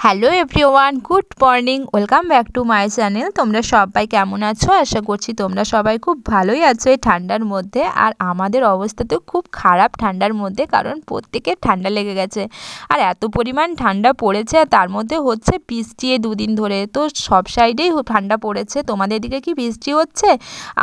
Hello everyone, good morning, welcome back to my channel. তোমরা সবাই কেমন আছো? আশা করছি তোমরা সবাই খুব ভালোই আছো এই ঠান্ডার মধ্যে। আর আমাদের অবস্থা তো খুব খারাপ ঠান্ডার মধ্যে, কারণ প্রত্যেকের ঠান্ডা লেগে গেছে। আর এত পরিমাণ ঠান্ডা পড়েছে, আর তার মধ্যে হচ্ছে বৃষ্টি এই দুদিন ধরে। তো সব সাইডেই ঠান্ডা পড়েছে। তোমাদের দিকে কি বৃষ্টি হচ্ছে?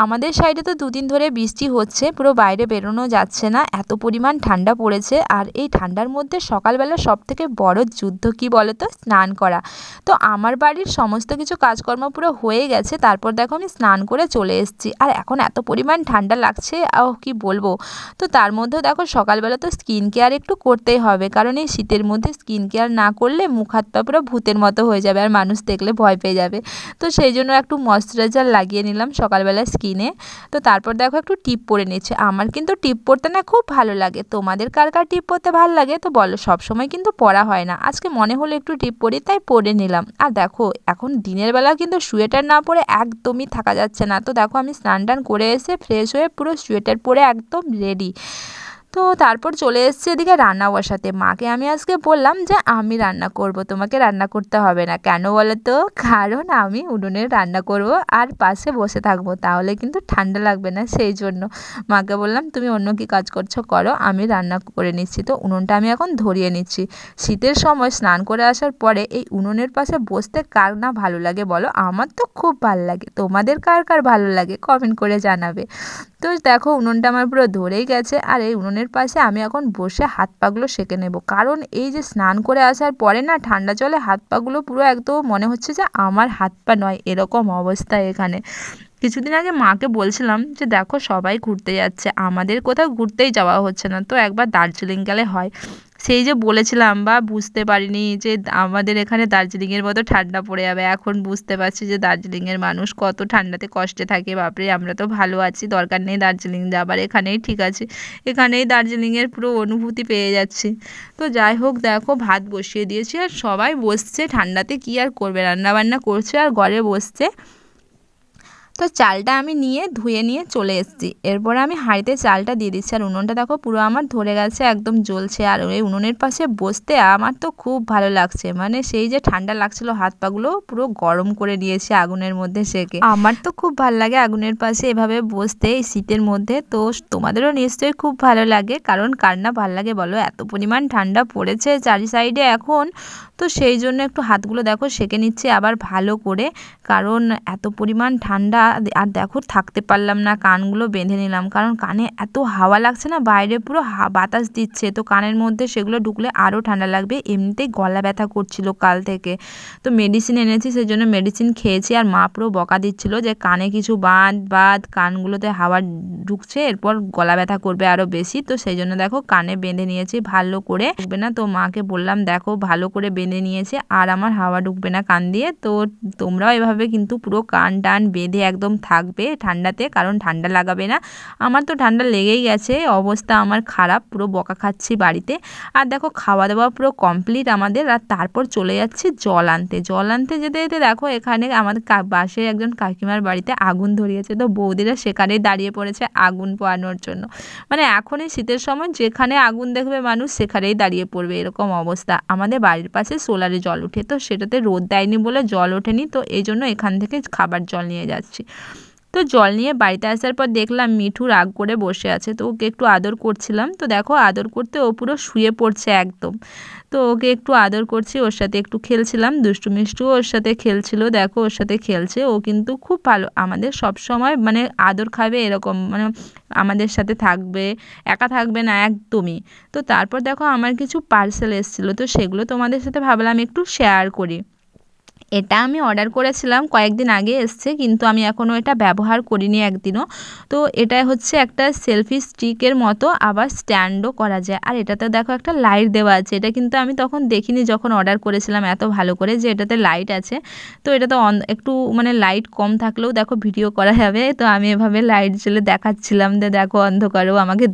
আমাদের সাইডে তো দুদিন ধরে বৃষ্টি হচ্ছে, পুরো বাইরে বেরোনো যাচ্ছে না, এত পরিমাণ ঠান্ডা পড়েছে। আর এই ঠান্ডার মধ্যে সকালবেলা সবথেকে বড় যুদ্ধ কি বলো তো? স্নান করা। তো আমার বাড়ির সমস্ত কিছু কাজকর্ম পুরো হয়ে গেছে, তারপর দেখো আমি স্নান করে চলে এসেছি। আর এখন এত পরিমাণ ঠান্ডা লাগছে, কি বলবো। তো তার মধ্যেও দেখো সকালবেলা তো স্কিন কেয়ার একটু করতেই হবে, কারণ এই শীতের মধ্যে স্কিন কেয়ার না করলে মুখ হাত পা পুরো ভূতের মতো হয়ে যাবে, আর মানুষ দেখলে ভয় পেয়ে যাবে। তো সেই জন্য একটু ময়শ্চারাইজার লাগিয়ে নিলাম সকালবেলা স্কিনে। তো তারপর দেখো একটু টিপ পরে নিচ্ছে। আমার কিন্তু টিপ পরতে না খুব ভালো লাগে। তোমাদের কার কার টিপ পরতে ভালো লাগে তো বলো। সবসময় কিন্তু পরা হয় না, আজকে মনে হলো একটু টিপ পরি, তাই পরে নিলাম। আর দেখো এখন দিনের বেলা কিন্তু সোয়েটার না পরে একদমই থাকা যাচ্ছে না। তো দেখো আমি স্নান টান করে এসে ফ্রেশ হয়ে পুরো সোয়েটার পরে একদম রেডি। তো তারপর চলে এসেছি এদিকে রান্না বসাতে। মাকে আমি আজকে বললাম যে আমি রান্না করব, তোমাকে রান্না করতে হবে না। কেন বলো তো? কারণ আমি উনুনে রান্না করব আর পাশে বসে থাকবো, তাহলে কিন্তু ঠান্ডা লাগবে না, সেই জন্য মাকে বললাম তুমি অন্য কি কাজ করছো করো, আমি রান্না করে নিচ্ছি। তো উনুনটা আমি এখন ধরিয়ে নিচ্ছি। শীতের সময় স্নান করে আসার পরে এই উনুনের পাশে বসতে কার না ভালো লাগে বলো? আমার তো খুব ভালো লাগে। তোমাদের কার কার ভালো লাগে কমেন্ট করে জানাবে। তো দেখো উনুনটা আমার পুরো ধরেই গেছে, আর এই উনুনের পাশে আমি এখন বসে হাত পাগুলো সেঁকে নেব। কারণ এই যে স্নান করে আসার পরে না ঠান্ডা জলে হাত পাগুলো পুরো একদম মনে হচ্ছে যে আমার হাত পা নয়, এরকম অবস্থা এখানে। কিছুদিন আগে মাকে বলছিলাম যে দেখো সবাই ঘুরতে যাচ্ছে, আমাদের কোথাও ঘুরতেই যাওয়া হচ্ছে না, তো একবার দার্জিলিং গেলে হয়। সেই যে বলেছিলাম বা বুঝতে পারিনি যে আমাদের এখানে দার্জিলিংয়ের মতো ঠান্ডা পড়ে যাবে। এখন বুঝতে পারছি যে দার্জিলিংয়ের মানুষ কত ঠান্ডাতে কষ্টে থাকে। বাপরে, আমরা তো ভালো আছি, দরকার নেই দার্জিলিং যাবার, এখানেই ঠিক আছে। এখানেই দার্জিলিংয়ের পুরো অনুভূতি পেয়ে যাচ্ছি। তো যাই হোক, দেখো ভাত বসিয়ে দিয়েছি আর সবাই বসছে। ঠান্ডাতে কি আর করবে, রান্নাবান্না করছে আর ঘরে বসছে। তো চালটা আমি নিয়ে ধুয়ে নিয়ে চলে এসেছি। এরপরে আমি হাঁড়িতে চালটা দিয়ে দিচ্ছি। আর উনুনটা দেখো পুরো আমার ধরে গেছে, একদম জ্বলছে। আর ওই উনুনের পাশে বসতে আমার তো খুব ভালো লাগছে। মানে সেই যে ঠান্ডা লাগছিল, হাত পাগুলো পুরো গরম করে দিয়েছে আগুনের মধ্যে সেকে। আমার তো খুব ভালো লাগে আগুনের পাশে এভাবে বসতে এই শীতের মধ্যে। তো তোমাদেরও নিশ্চয়ই খুব ভালো লাগে, কারণ কার না ভালো লাগে বলো? এত পরিমাণ ঠান্ডা পড়েছে চারি সাইডে এখন। তো সেই জন্য একটু হাতগুলো দেখো সেকে নিচ্ছে আবার ভালো করে, কারণ এত পরিমাণ ঠান্ডা। আর দেখো থাকতে পারলাম না, কানগুলো বেঁধে নিলাম, কারণ কানে এত হাওয়া লাগছে না, বাইরে পুরো বাতাস দিচ্ছে, তো কানের মধ্যে সেগুলো ঢুকলে আরও ঠান্ডা লাগবে। এমনিতেই গলা ব্যথা করছিল কাল থেকে। তো মেডিসিন এনেছি, সেই জন্য মেডিসিন খেয়েছি। আর মা পুরো বকা দিচ্ছিল যে কানে কিছু বাঁধ, কানগুলোতে হাওয়া ঢুকছে, এরপর গলা ব্যথা করবে আরও বেশি। তো সেই জন্য দেখো কানে বেঁধে নিয়েছি ভালো করে, ঢুকবে না। তো মাকে বললাম দেখো ভালো করে বেঁধে নিয়েছে, আর আমার হাওয়া ঢুকবে না কান দিয়ে। তো তোমরাও এভাবে কিন্তু পুরো কান টান বেঁধে একদম থাকবে ঠান্ডাতে, কারণ ঠান্ডা লাগাবে না। আমার তো ঠান্ডা লেগেই গেছে, অবস্থা আমার খারাপ, পুরো বকা খাচ্ছি বাড়িতে। আর দেখো খাওয়া দাওয়া পুরো কমপ্লিট আমাদের। আর তারপর চলে যাচ্ছি জল আনতে যেতে যেতে দেখো এখানে আমাদের পাশে একজন কাকিমার বাড়িতে আগুন ধরিয়েছে। তো বৌদিরা সেখানেই দাঁড়িয়ে পড়েছে আগুন পোয়ানোর জন্য। মানে এখন এই শীতের সময় যেখানে আগুন দেখবে মানুষ সেখানেই দাঁড়িয়ে পড়বে, এরকম অবস্থা। আমাদের বাড়ির পাশে সোলারে জল উঠে, তো সেটাতে রোদ দেয়নি বলে জল ওঠেনি, তো এই জন্য এখান থেকে খাবার জল নিয়ে যাচ্ছি। তো জল নিয়ে বাড়িতে আসার পর দেখলাম মিঠু রাগ করে বসে আছে, তো ওকে একটু আদর করছিলাম। তো দেখো আদর করতে ও পুরো শুয়ে পড়ছে একদম। তো ওকে একটু আদর করছি, ওর সাথে একটু খেলছিলাম, দুষ্টু মিষ্টু ওর সাথে খেলছিল। দেখো ওর সাথে খেলছে, ও কিন্তু খুব ভালো, আমাদের সব সময় মানে আদর খাবে এরকম, মানে আমাদের সাথে থাকবে, একা থাকবে না একদমই। তো তারপর দেখো আমার কিছু পার্সেল এসেছিলো, তো সেগুলো তোমাদের সাথে ভাবলাম একটু শেয়ার করি। এটা আমি অর্ডার করেছিলাম কয়েকদিন আগে, এসছে, কিন্তু আমি এখনও এটা ব্যবহার করিনি একদিনও। তো এটা হচ্ছে একটা সেলফি স্টিকের মতো, আবার স্ট্যান্ডও করা যায়। আর এটাতে দেখো একটা লাইট দেওয়া আছে, এটা কিন্তু আমি তখন দেখিনি যখন অর্ডার করেছিলাম এত ভালো করে যে এটাতে লাইট আছে। তো এটাতে একটু মানে লাইট কম থাকলেও দেখো ভিডিও করা যাবে। তো আমি এভাবে লাইট জ্বেলে দেখাচ্ছিলাম যে দেখো অন্ধকারেও আমাকে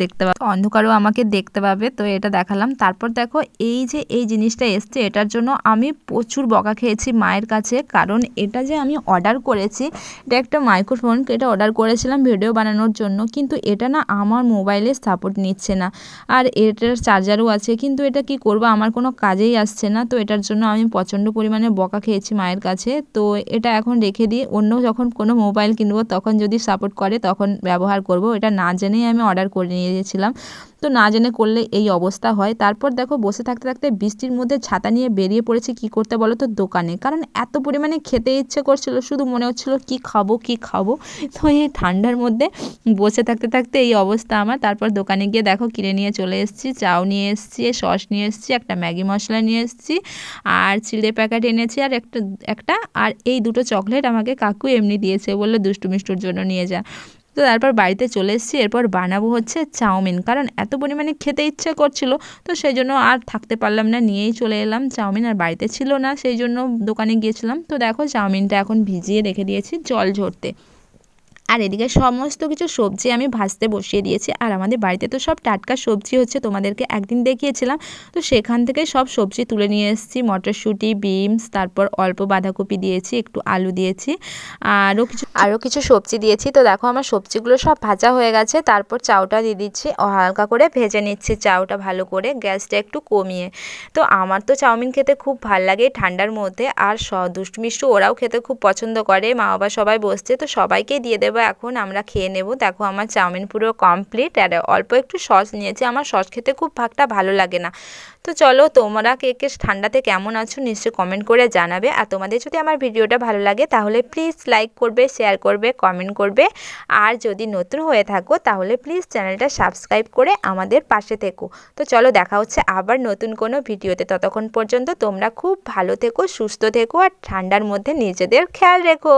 দেখতে পাবে, তো এটা দেখালাম। তারপর দেখো এই যে এই জিনিসটা এসছে, এটার জন্য আমি প্রচুর বকা খেয়েছি মায়ের মায়ের কাছে, কারণ এটা যে আমি অর্ডার করেছি, এটা একটা মাইক্রোফোন, এটা অর্ডার করেছিলাম ভিডিও বানানোর জন্য, কিন্তু এটা না আমার মোবাইলে সাপোর্ট নিচ্ছে না। আর এটার চার্জারও আছে, কিন্তু এটা কি করব, আমার কোনো কাজেই আসছে না। তো এটার জন্য আমি প্রচণ্ড পরিমাণে বকা খেয়েছি মায়ের কাছে। তো এটা এখন রেখে দিয়ে অন্য যখন কোনো মোবাইল কিনবো তখন যদি সাপোর্ট করে তখন ব্যবহার করব। এটা না জেনেই আমি অর্ডার করে নিয়েছিলাম, তো না জেনে করলে এই অবস্থা হয়। তারপর দেখো বসে থাকতে থাকতে বৃষ্টির মধ্যে ছাতা নিয়ে বেরিয়ে পড়েছি কি করতে বলো তো, দোকানে। কারণ এত পরিমাণে খেতে ইচ্ছে করছিল, শুধু মনে হচ্ছিল কি খাবো কি খাবো। তো এই ঠান্ডার মধ্যে বসে থাকতে থাকতে এই অবস্থা আমার। তারপর দোকানে গিয়ে দেখো কিনে নিয়ে চলে এসেছি, চাউ নিয়ে এসেছি, সস নিয়ে এসেছি, একটা ম্যাগি মশলা নিয়ে এসেছি, আর চিড়ে প্যাকেট এনেছি, আর একটা আর এই দুটো চকলেট আমাকে কাকু এমনি দিয়েছে, বললে দুষ্টু মিষ্টুর জন্য নিয়ে যা। তো তারপর বাড়িতে চলে এসেছি, এরপর বানাবো হচ্ছে চাউমিন, কারণ এত পরিমাণে খেতে ইচ্ছে করছিল। তো সেই জন্য আর থাকতে পারলাম না, নিয়েই চলে এলাম চাউমিন। আর বাড়িতে ছিল না, সেই জন্য দোকানে গিয়েছিলাম। তো দেখো চাউমিনটা এখন ভিজিয়ে রেখে দিয়েছি জল ঝরতে, আর এদিকে সমস্ত কিছু সবজি আমি ভাজতে বসিয়ে দিয়েছি। আর আমাদের বাড়িতে তো সব টাটকা সবজি হচ্ছে, তোমাদেরকে একদিন দেখিয়েছিলাম। তো সেখান থেকে সব সবজি তুলে নিয়ে এসেছি, মটরশুঁটি, বিনস, তারপর অল্প বাঁধাকপি দিয়েছি, একটু আলু দিয়েছি, আরও কিছু সবজি দিয়েছি। তো দেখো আমার সবজিগুলো সব ভাজা হয়ে গেছে। তারপর চাউটা দিয়ে দিচ্ছি, হালকা করে ভেজে নিচ্ছি চাউটা ভালো করে, গ্যাসটা একটু কমিয়ে। তো আমার তো চাউমিন খেতে খুব ভালো লাগে ঠান্ডার মধ্যে, আর দুষ্টু মিষ্টু ওরাও খেতে খুব পছন্দ করে, মা বাবা সবাই বসছে, তো সবাইকে দিয়ে দেবো। এখন আমরা খেয়ে নেব। দেখো আমার চাউমিন পুরো কমপ্লিট, আর অল্প একটু সস নিয়েছি, আমার সস খেতে খুব ভালো লাগে না। তো চলো, তোমরা কে কে ঠান্ডাতে কেমন আছো নিশ্চয়ই কমেন্ট করে জানাবে। আর তোমাদের যদি আমার ভিডিওটা ভালো লাগে তাহলে প্লিজ লাইক করবে, শেয়ার করবে, কমেন্ট করবে। আর যদি নতুন হয়ে থাকো তাহলে প্লিজ চ্যানেলটা সাবস্ক্রাইব করে আমাদের পাশে থেকো। তো চলো, দেখা হচ্ছে আবার নতুন কোনো ভিডিওতে। ততক্ষণ পর্যন্ত তোমরা খুব ভালো থেকো, সুস্থ থেকো, আর ঠান্ডার মধ্যে নিজেদের খেয়াল রেখো।